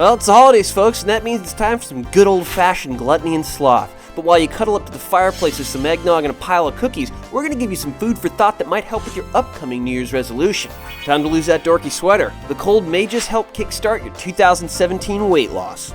Well, it's the holidays, folks, and that means it's time for some good old-fashioned gluttony and sloth. But while you cuddle up to the fireplace with some eggnog and a pile of cookies, we're going to give you some food for thought that might help with your upcoming New Year's resolution. Time to lose that dorky sweater. The cold may just help kickstart your 2017 weight loss.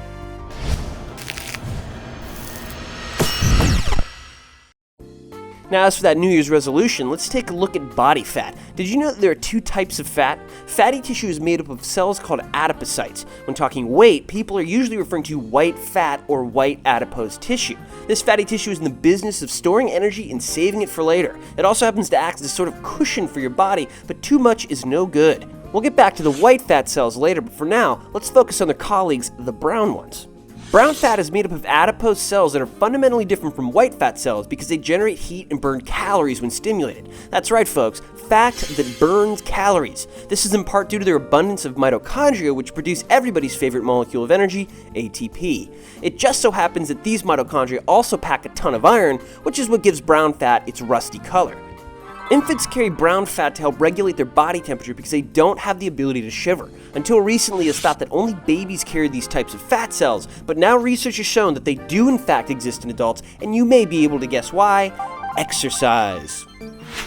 Now, as for that New Year's resolution, let's take a look at body fat. Did you know that there are two types of fat? Fatty tissue is made up of cells called adipocytes. When talking weight, people are usually referring to white fat or white adipose tissue. This fatty tissue is in the business of storing energy and saving it for later. It also happens to act as a sort of cushion for your body, but too much is no good. We'll get back to the white fat cells later, but for now, let's focus on their colleagues, the brown ones. Brown fat is made up of adipose cells that are fundamentally different from white fat cells because they generate heat and burn calories when stimulated. That's right, folks, fat that burns calories. This is in part due to their abundance of mitochondria, which produce everybody's favorite molecule of energy, ATP. It just so happens that these mitochondria also pack a ton of iron, which is what gives brown fat its rusty color. Infants carry brown fat to help regulate their body temperature because they don't have the ability to shiver. Until recently, it's thought that only babies carry these types of fat cells, but now research has shown that they do in fact exist in adults, and you may be able to guess why. Exercise.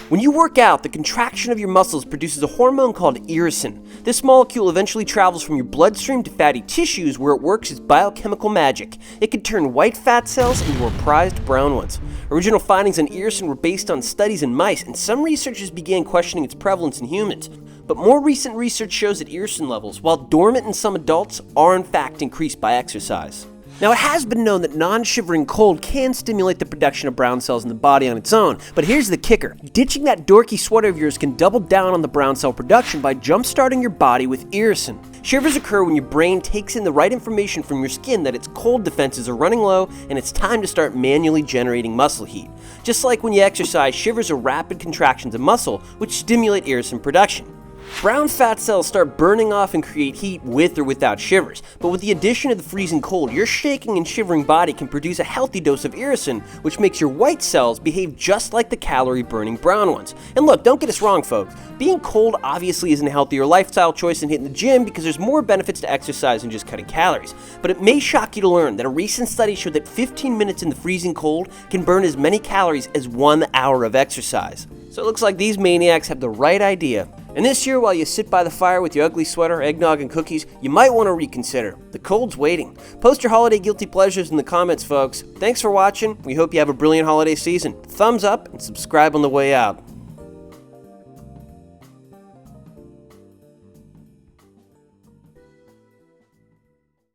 When you work out, the contraction of your muscles produces a hormone called irisin. This molecule eventually travels from your bloodstream to fatty tissues where it works as biochemical magic. It can turn white fat cells into your prized brown ones. Original findings on irisin were based on studies in mice, and some researchers began questioning its prevalence in humans. But more recent research shows that irisin levels, while dormant in some adults, are in fact increased by exercise. Now, it has been known that non-shivering cold can stimulate the production of brown cells in the body on its own, but here's the kicker. Ditching that dorky sweater of yours can double down on the brown cell production by jump-starting your body with irisin. Shivers occur when your brain takes in the right information from your skin that its cold defenses are running low and it's time to start manually generating muscle heat. Just like when you exercise, shivers are rapid contractions of muscle, which stimulate irisin production. Brown fat cells start burning off and create heat with or without shivers, but with the addition of the freezing cold, your shaking and shivering body can produce a healthy dose of irisin, which makes your white cells behave just like the calorie-burning brown ones. And look, don't get us wrong, folks. Being cold obviously isn't a healthier lifestyle choice than hitting the gym because there's more benefits to exercise than just cutting calories. But it may shock you to learn that a recent study showed that 15 minutes in the freezing cold can burn as many calories as 1 hour of exercise. So it looks like these maniacs have the right idea. And this year, while you sit by the fire with your ugly sweater, eggnog, and cookies, you might want to reconsider. The cold's waiting. Post your holiday guilty pleasures in the comments, folks. Thanks for watching. We hope you have a brilliant holiday season. Thumbs up and subscribe on the way out.